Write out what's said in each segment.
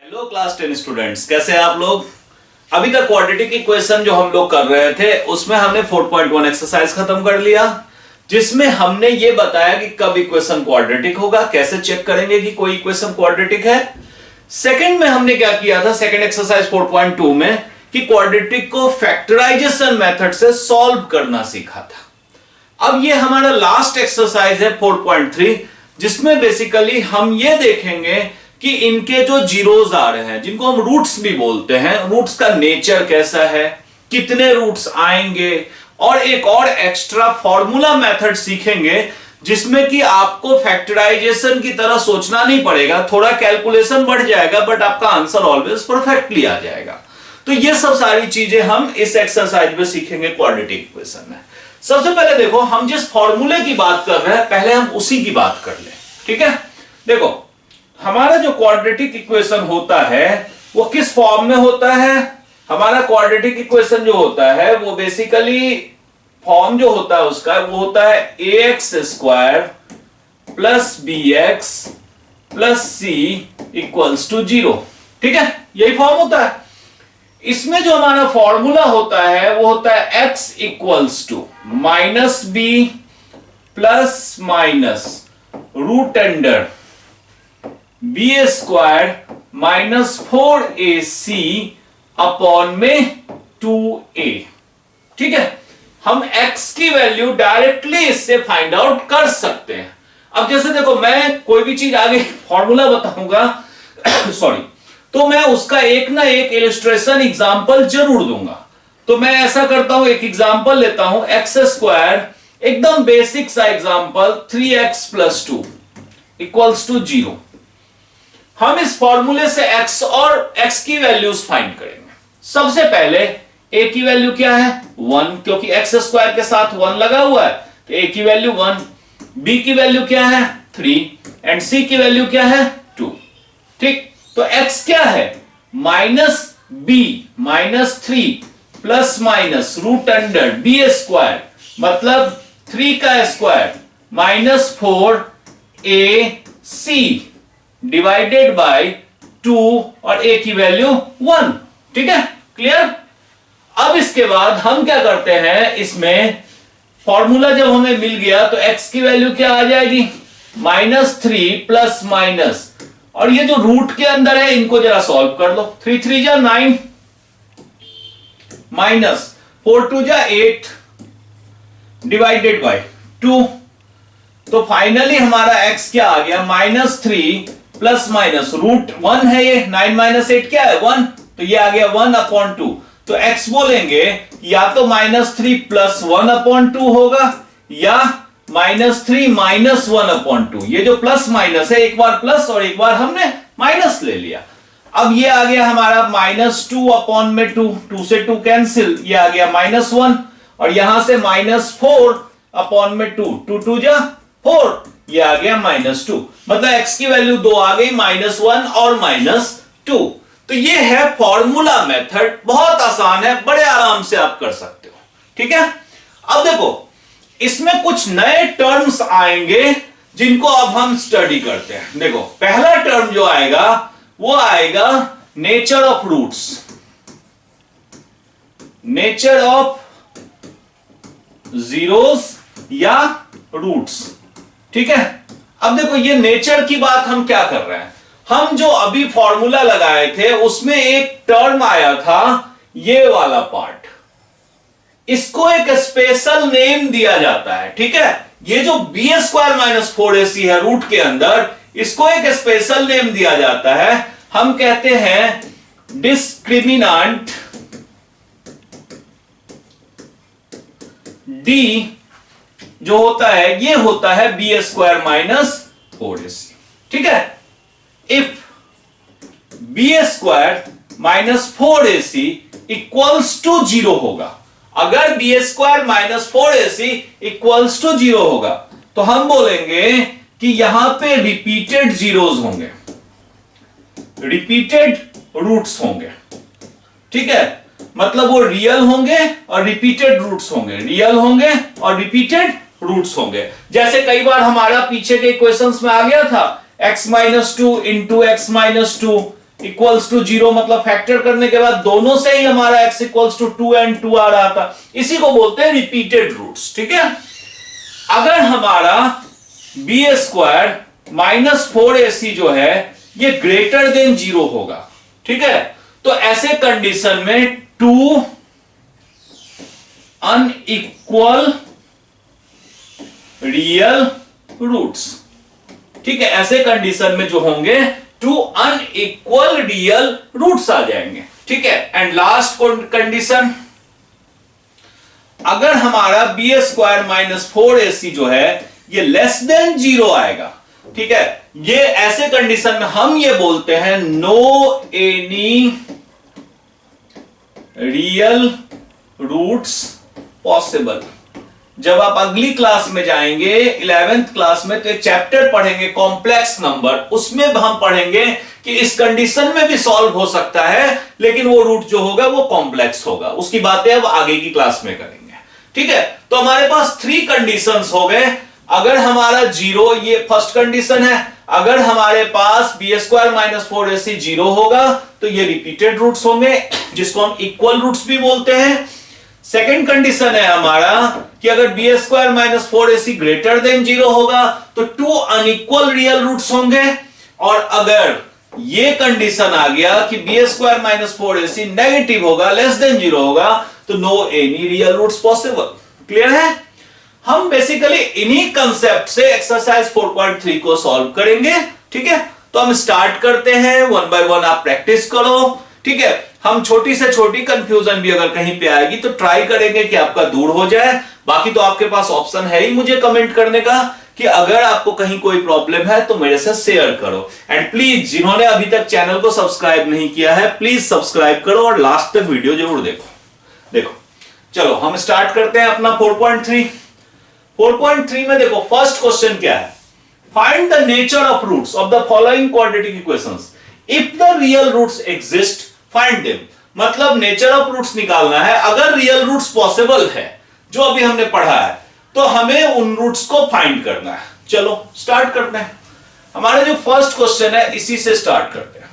Hello class 10 students, कैसे हैं आप लोग। अभी तक क्वाड्रेटिक इक्वेशन जो हम लोग कर रहे थे उसमें हमने 4.1 एक्सरसाइज खत्म कर लिया, जिसमें हमने ये बताया कि कब इक्वेशन क्वाड्रेटिक होगा, कैसे चेक करेंगे कि कोई इक्वेशन क्वाड्रेटिक है। सेकंड में हमने क्या किया था, सेकंड एक्सरसाइज 4.2 में, कि क्वाड्रेटिक को फैक्टराइजेशन मेथड से सॉल्व करना सीखा था। अब ये हमारा लास्ट एक्सरसाइज है 4.3, जिसमें बेसिकली हम ये देखेंगे कि इनके जो जीरोस आ रहे हैं, जिनको हम रूट्स भी बोलते हैं, रूट्स का नेचर कैसा है, कितने रूट्स आएंगे, और एक और एक्स्ट्रा फॉर्मूला मेथड सीखेंगे जिसमें कि आपको फैक्टराइजेशन की तरह सोचना नहीं पड़ेगा, थोड़ा कैलकुलेशन बढ़ जाएगा बट आपका आंसर ऑलवेज परफेक्टली आ जाएगा। तो ये सब सारी चीजें हम इस एक्सरसाइज में सीखेंगे क्वाड्रेटिक इक्वेशन में। सबसे पहले देखो, हम जिस फॉर्मूले की बात कर रहे हैं पहले हम उसी की बात कर ले, ठीक है। देखो, हमारा जो क्वाड्रेटिक इक्वेशन होता है वो किस फॉर्म में होता है। हमारा क्वाड्रेटिक इक्वेशन जो होता है वो बेसिकली फॉर्म जो होता है उसका वो होता है ax square plus bx plus c equals to 0, ठीक है, यही फॉर्म होता है। इसमें जो हमारा फॉर्मूला होता है वो होता है x equals to minus b plus minus root under B square minus 4ac upon में 2a, ठीक है। हम x की वैल्यू डायरेक्टली इससे फाइंड आउट कर सकते हैं। अब जैसे देखो, मैं कोई भी चीज आगे फॉर्मूला बताऊंगा सॉरी, तो मैं उसका एक ना एक इलिस्ट्रेशन एग्जांपल जरूर दूंगा। तो मैं ऐसा करता हूं, एक एग्जांपल लेता हूं, एक्स स्क्वायर, एकदम बेसिक सा example, 3x plus 2 equals to 0। हम इस फॉर्मूले से x और x की वैल्यूज फाइंड करेंगे। सबसे पहले a की वैल्यू क्या है, 1, क्योंकि x स्क्वायर के साथ 1 लगा हुआ है, तो a की वैल्यू 1, b की वैल्यू क्या है 3, एंड c की वैल्यू क्या है 2, ठीक। तो x क्या है, minus b minus 3 plus minus root under b square, मतलब 3 का square minus 4ac divided by 2, और a की वैल्यू 1, ठीक है, क्लियर। अब इसके बाद हम क्या करते हैं, इसमें फॉर्मूला जब हमें मिल गया तो x की वैल्यू क्या आ जाएगी, -3 प्लस माइनस, और ये जो रूट के अंदर है इनको जरा सॉल्व कर लो, 3 3 जा 9 माइनस 4 2 जा 8 डिवाइडेड बाय 2। तो फाइनली हमारा x क्या आ गया, -3 प्लस माइनस रूट 1 है, ये 9 माइनस 8 क्या है 1, तो ये आ गया 1/2। तो x बोलेंगे या तो -3 प्लस 1/2 होगा या -3 माइनस 1/2। ये जो प्लस माइनस है, एक बार प्लस और एक बार हमने माइनस ले लिया। अब ये आ गया हमारा -2/2, 2 से 2 कैंसिल, ये आ गया -1, और यहां से -4/2, 2 2 जा 4, ये आ गया -2, मतलब x की वैल्यू 2 आ गई, -1 और -2। तो ये है फॉर्मूला मेथड, बहुत आसान है, बड़े आराम से आप कर सकते हो, ठीक है। अब देखो, इसमें कुछ नए टर्म्स आएंगे जिनको अब हम स्टडी करते हैं। देखो, पहला टर्म जो आएगा वो आएगा nature of roots, nature of zeros या रूट्स, ठीक है। अब देखो, ये नेचर की बात हम क्या कर रहे हैं, हम जो अभी फॉर्मूला लगाए थे उसमें एक टर्म आया था, ये वाला पार्ट, इसको एक स्पेशल नेम दिया जाता है, ठीक है। ये जो बी स्क्वायर माइनस 4ac है रूट के अंदर, इसको एक स्पेशल नेम दिया जाता है, हम कहते हैं डिस्क्रिमिनांट डी जो होता है, ये होता है बी स्क्वायर माइनस 4ac, ठीक है। If B square minus 4ac equals to 0 होगा, अगर B square minus 4ac equals to 0 होगा, तो हम बोलेंगे कि यहां पे रिपीटेड जीरोस होंगे, रिपीटेड रूट्स होंगे, ठीक है। मतलब वो रियल होंगे और रिपीटेड रूट्स होंगे, रियल होंगे और रिपीटेड रूट्स होंगे। जैसे कई बार हमारा पीछे के इक्वेशंस में आ गया था x-2 into x-2 equals to 0 मतलब फैक्टर करने के बाद दोनों से ही हमारा x इक्वल्स टू 2 and 2 आ रहा था, इसी को बोलते हैं रिपीटेड रूट्स। ठीक है, अगर हमारा बी स्क्वायर माइनस 4ac जो है ये ग्रेटर देन 0 होगा, ठीक है, तो ऐसे कंडीशन में 2 अनइक्वल रियल रूट्स, ठीक है, ऐसे कंडीशन में जो होंगे 2 अनइक्वल रियल रूट्स आ जाएंगे। ठीक है, एंड लास्ट कंडीशन, अगर हमारा बी स्क्वायर माइनस 4ac जो है ये लेस देन 0 आएगा, ठीक है, ये ऐसे कंडीशन में हम ये बोलते हैं no any real roots possible. जब आप अगली क्लास में जाएंगे 11th क्लास में तो एक चैप्टर पढ़ेंगे कॉम्प्लेक्स नंबर, उसमें हम पढ़ेंगे कि इस कंडीशन में भी सॉल्व हो सकता है लेकिन वो रूट जो होगा वो कॉम्प्लेक्स होगा, उसकी बातें अब आगे की क्लास में करेंगे। ठीक है, तो हमारे पास 3 कंडीशंस हो गए। अगर हमारा 0, ये फर्स्ट कंडीशन है, अगर हमारे पास बी स्क्वायर माइनस 4ac 0 होगा तो ये रिपीटेड रूट्स होंगे जिसको हम इक्वल रूट्स भी बोलते हैं। सेकेंड कंडीशन है हमारा कि अगर B square minus 4ac greater than 0 होगा तो 2 अनइक्वल रियल रूट्स होंगे, और अगर ये कंडीशन आ गया कि B square minus 4ac negative होगा, लेस देन 0 होगा, तो no any real roots possible. Clear है? हम बेसिकली इन्हीं कंसेप्ट से एक्सरसाइज 4.3 को सॉल्व करेंगे। ठीक है, तो हम स्टार्ट करते हैं, 1 बाय 1 आप प्रैक्टिस करो। ठीक है, हम छोटी से छोटी कंफ्यूजन भी अगर कहीं पे आएगी तो ट्राई करेंगे कि आपका दूर हो जाए। बाकी तो आपके पास ऑप्शन है ही मुझे कमेंट करने का कि अगर आपको कहीं कोई प्रॉब्लम है तो मेरे से शेयर करो। एंड प्लीज जिन्होंने अभी तक चैनल को सब्सक्राइब नहीं किया है प्लीज सब्सक्राइब करो और लास्ट तक वीडियो जरूर देखो। चलो हम स्टार्ट करते हैं अपना 4.3। 4.3 में देखो फर्स्ट क्वेश्चन क्या है, find the nature of roots of the following quadratic equations if the real roots exist find them. मतलब नेचर ऑफ रूट्स निकालना है, अगर रियल रूट्स पॉसिबल है जो अभी हमने पढ़ा है तो हमें उन रूट्स को फाइंड करना है। चलो स्टार्ट करते हैं। हमारा जो फर्स्ट क्वेश्चन है इसी से स्टार्ट करते हैं।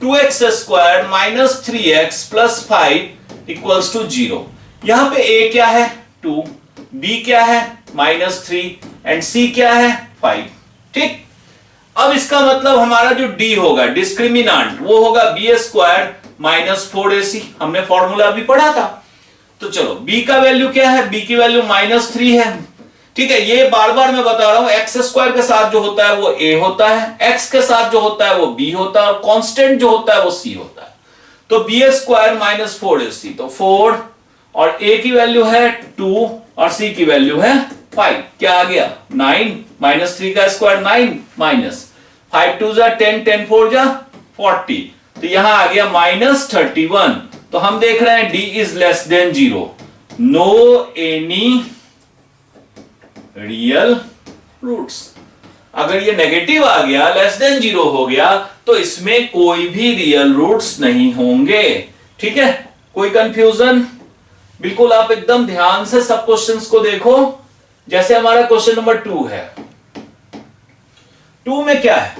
2x square minus 3x plus 5 equals to 0। यहां पे a क्या है 2, b क्या है -3 एंड c क्या है 5। ठीक, अब इसका मतलब हमारा जो d होगा डिस्क्रिमिनांट वो होगा b स्क्वायर माइनस 4ac, हमने फॉर्मूला अभी पढ़ा था। तो चलो b का वैल्यू क्या है, b की वैल्यू -3 है। ठीक है, ये बार बार मैं बता रहा हूं, एक्स स्क्वायर के साथ जो होता है वो a होता है, x के साथ जो होता है वो b होता है और कांस्टेंट जो होता है वो c होता है। तो b स्क्वायर माइनस 4ac तो 4 और a की वैल्यू है 2 और c की वैल्यू है 5। क्या आ गया 9, -3 का स्क्वायर 9 माइनस 5 2 जा 10, 10 4 जा 40, तो यहां आ गया -31। तो हम देख रहे हैं d is less than 0, no any real roots. अगर ये नेगेटिव आ गया, लेस देन 0 हो गया, तो इसमें कोई भी रियल रूट्स नहीं होंगे। ठीक है, कोई कंफ्यूजन? बिल्कुल आप एकदम ध्यान से सब क्वेश्चंस को देखो। जैसे हमारा क्वेश्चन नंबर 2 है, 2 में क्या है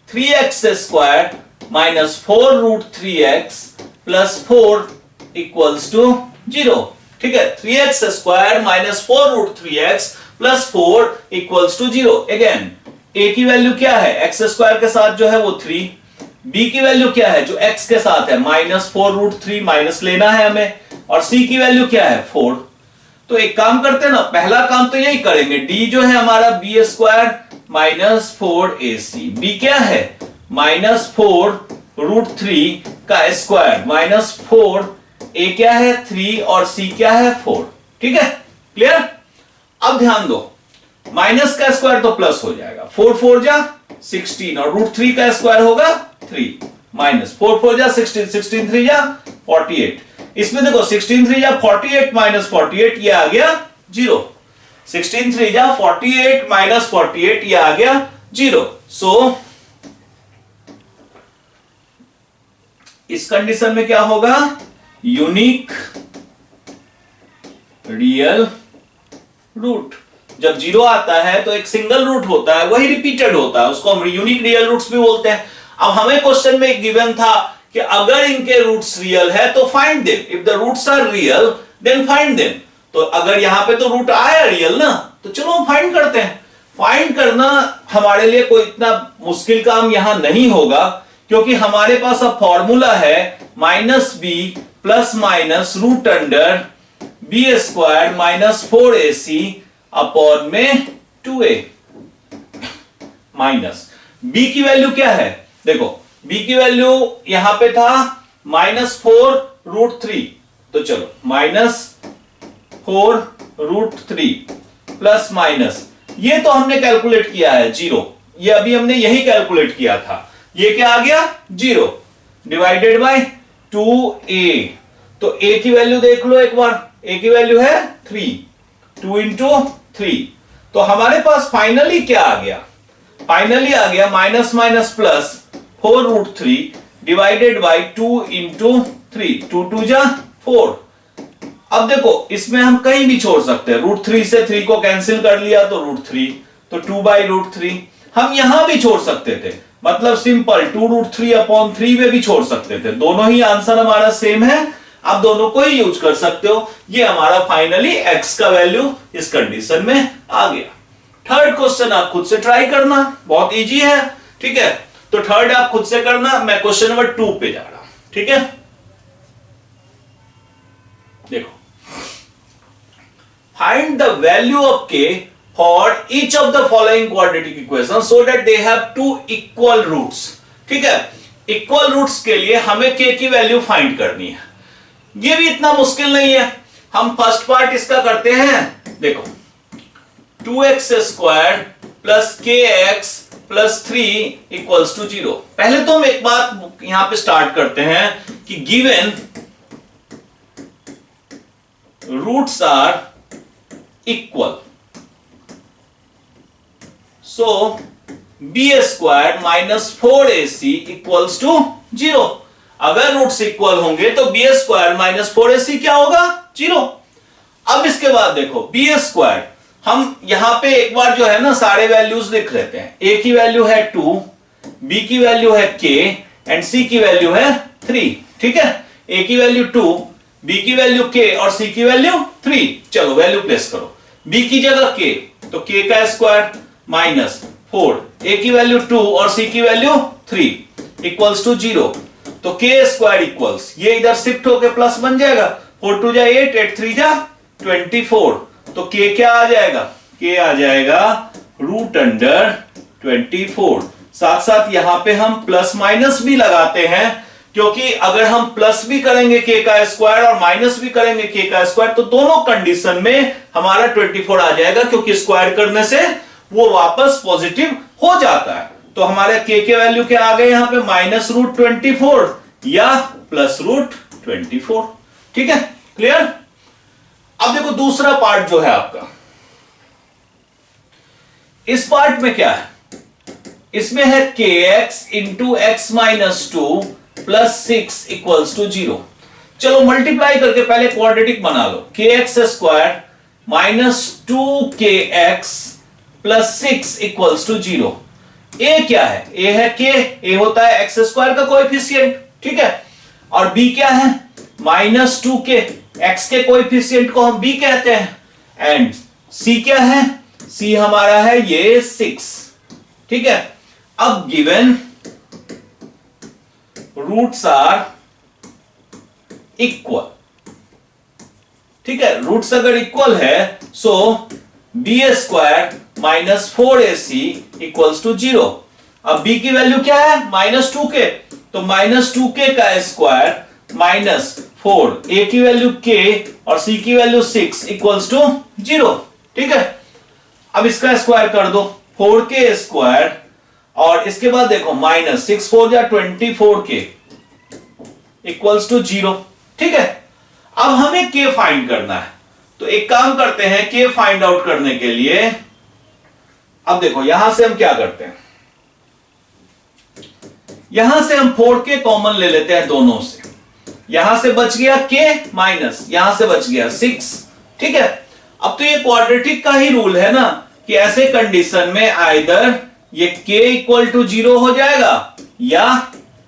3x square minus 4 root 3x plus 4 equals to 0। ठीक है, 3x square minus 4 root 3x plus 4 equals to 0। Again a की वैल्यू क्या है, x स्क्वायर के साथ जो है वो 3, b की वैल्यू क्या है जो x के साथ है -4 रूट 3 माइनस लेना है हमें, और c की वैल्यू क्या है 4। तो एक काम करते हैं ना, पहला काम तो यही करेंगे, d जो है हमारा b square minus 4ac, b क्या है -4 रूट 3 का स्क्वायर माइनस 4, a क्या है 3 और c क्या है 4। ठीक है, क्लियर? अब ध्यान दो, माइनस का स्क्वायर तो प्लस हो जाएगा, 4 4 जा 16 और रूट 3 का स्क्वायर होगा 3 माइनस 4 4 जा 16, 16 3 जा 48। इसमें देखो 16 3 जा 48 माइनस 48, ये आ गया 0। 16 3 जा 48 माइनस 48, ये आ गया 0। सो इस कंडीशन में क्या होगा, यूनिक रियल रूट। जब 0 आता है तो एक सिंगल रूट होता है, वही रिपीटेड होता है, उसको हम यूनिक रियल रूट्स भी बोलते हैं। अब हमें क्वेश्चन में एक गिवन था कि अगर इनके रूट्स रियल है तो find them, if the roots are real then find them. तो अगर यहां पे तो रूट आया रियल ना, तो चलो हम फाइंड करते हैं। फाइंड करना हमारे लिए कोई इतना मुश्किल काम यहां नहीं होगा, क्योंकि हमारे पास अब फॉर्मूला है minus B plus minus root under B square minus 4ac upon में 2a माइनस b की वैल्यू क्या है, देखो b की वैल्यू यहां पे था -4√3, तो चलो -4√3 प्लस माइनस ये तो हमने कैलकुलेट किया है 0, ये अभी हमने यही कैलकुलेट किया था, ये क्या आ गया 0 डिवाइडेड बाय 2a। तो a की वैल्यू देख लो एक बार, a की वैल्यू है 3, 2 इंटू 3। तो हमारे पास फाइनली क्या आ गया, फाइनली आ गया minus minus plus 4√3 divided by 2 into 3, 2 2 जा 4। अब देखो इसमें हम कहीं भी छोड़ सकते हैं, √3 से 3 को कैंसिल कर लिया तो √3, तो 2/√3। हम यहां भी छोड़ सकते थे, मतलब सिंपल 2√3 अपॉन 3 में भी छोड़ सकते थे, दोनों ही आंसर हमारा सेम है, आप दोनों को ही यूज कर सकते हो। ये हमारा फाइनली x का वैल्यू इस कंडीशन में आ गया। थर्ड क्वेश्चन आप खुद से ट्राई करना, बहुत इजी है, ठीक है। तो थर्ड आप खुद से करना, मैं क्वेश्चन नंबर 2 पे जा रहा हूं, ठीक है। देखो, find the value of k for each of the following quadratic equation so that they have two equal roots, ठीक है। इक्वल रूट्स के लिए हमें k की वैल्यू फाइंड करनी है, ये भी इतना मुश्किल नहीं है। हम फर्स्ट पार्ट इसका करते हैं, देखो 2x² plus kx plus 3 equals to 0। पहले तो हम एक बात यहां पे स्टार्ट करते हैं कि given roots are equal, so b² minus 4ac equals to 0। अगर रूट्स इक्वल होंगे तो b² माइनस 4ac क्या होगा 0। अब इसके बाद देखो b², हम यहां पे एक बार जो है ना सारे वैल्यूज लिख लेते हैं। a की वैल्यू है 2, b की वैल्यू है k एंड c की वैल्यू है 3, ठीक है। a की वैल्यू 2, b की वैल्यू k और c की वैल्यू 3। चलो वैल्यू प्लेस करो, b की जगह k, तो k का स्क्वायर माइनस 4, a की वैल्यू 2 और c की वैल्यू 3 इक्वल्स टू 0। तो k² इक्वल्स, ये इधर शिफ्ट होके प्लस बन जाएगा, 4 2 जा 8, 8 3 जा 24। तो k क्या आ जाएगा, k आ जाएगा रूट अंडर 24। साथ साथ यहां पे हम प्लस माइनस भी लगाते हैं, क्योंकि अगर हम प्लस भी करेंगे k का स्क्वायर और माइनस भी करेंगे k का स्क्वायर तो दोनों कंडीशन में हमारा 24 आ जाएगा, क्योंकि स्क्वायर करने से वो वापस पॉजिटिव हो जाता है। तो हमारे k के वैल्यू क्या आ गए यहां पे -√24 या +√24, ठीक है, क्लियर। अब देखो दूसरा पार्ट जो है आपका, इस पार्ट में क्या है, इसमें है kx into x minus 2 plus 6 equals to 0। चलो मल्टीप्लाई करके पहले क्वाड्रेटिक बना लो, kx² minus 2kx plus 6 equals to 0। a क्या है, a है k, a होता है x² का कोएफिशिएंट, ठीक है, और b क्या है -2k, x के कोएफिशिएंट को हम b कहते हैं, एंड c क्या है, c हमारा है ये 6, ठीक है। अब गिवन रूट्स आर इक्वल, ठीक है, रूट्स अगर इक्वल है सो b² minus 4ac equals to 0। अब b की वैल्यू क्या है -2k, तो -2k का स्क्वायर माइनस 4, a की वैल्यू k और c की वैल्यू 6 इक्वल्स टू 0, ठीक है। अब इसका स्क्वायर कर दो, 4k² और इसके बाद देखो माइनस 6 4 जा 24k इक्वल्स टू 0, ठीक है। अब हमें k फाइंड करना है, तो एक काम करते हैं, k फाइंड आउट करने के लिए अब देखो यहां से हम क्या करते हैं, यहां से हम 4k कॉमन ले लेते हैं दोनों से, यहां से बच गया k माइनस यहां से बच गया 6, ठीक है। अब तो ये क्वाड्रेटिक का ही रूल है ना कि ऐसे कंडीशन में आइदर ये k इक्वल टू 0 हो जाएगा या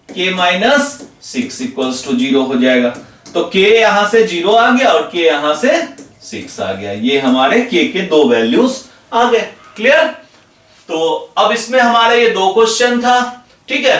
k माइनस 6 इक्वल्स टू 0 हो जाएगा। तो k यहां से 0 आ गया और k यहां से 6 आ गया। ये हमारे k के दो वैल्यूज आ गए। क्लियर? तो अब इसमें हमारा ये दो क्वेश्चन था। ठीक है,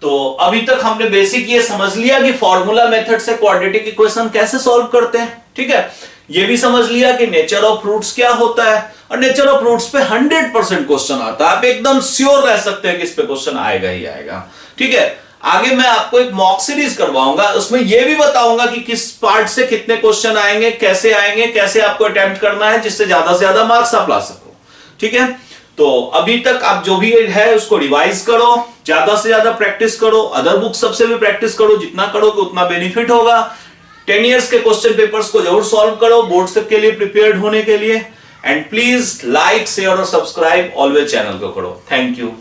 तो अभी तक हमने बेसिक ये समझ लिया कि फॉर्मूला मेथड से क्वाड्रेटिक इक्वेशन कैसे सॉल्व करते हैं। ठीक है, ये भी समझ लिया कि नेचर ऑफ रूट्स क्या होता है, और नेचर ऑफ रूट्स पे 100% क्वेश्चन आता है। आप एकदम श्योर रह सकते हैं कि इस पे क्वेश्चन आएगा ही आएगा। ठीक है, आगे मैं आपको एक मॉक सीरीज करवाऊंगा, उसमें यह भी बताऊंगा कि किस पार्ट से कितने क्वेश्चन आएंगे, कैसे आपको अटेम्प्ट करना है जिससे ज्यादा से ज्यादा मार्क्स आप ला सको। ठीक है, तो अभी तक आप जो भी है उसको रिवाइज करो, ज्यादा से ज्यादा प्रैक्टिस करो, अदर बुक सबसे भी प्रैक्टिस करो, जितना करोगे उतना बेनिफिट होगा। 10 इयर्स के क्वेश्चन पेपर्स को जरूर सॉल्व करो बोर्ड के लिए प्रिपेयर्ड होने के लिए। एंड प्लीज लाइक, शेयर और सब्सक्राइब ऑलवेज चैनल को करो। Thank you.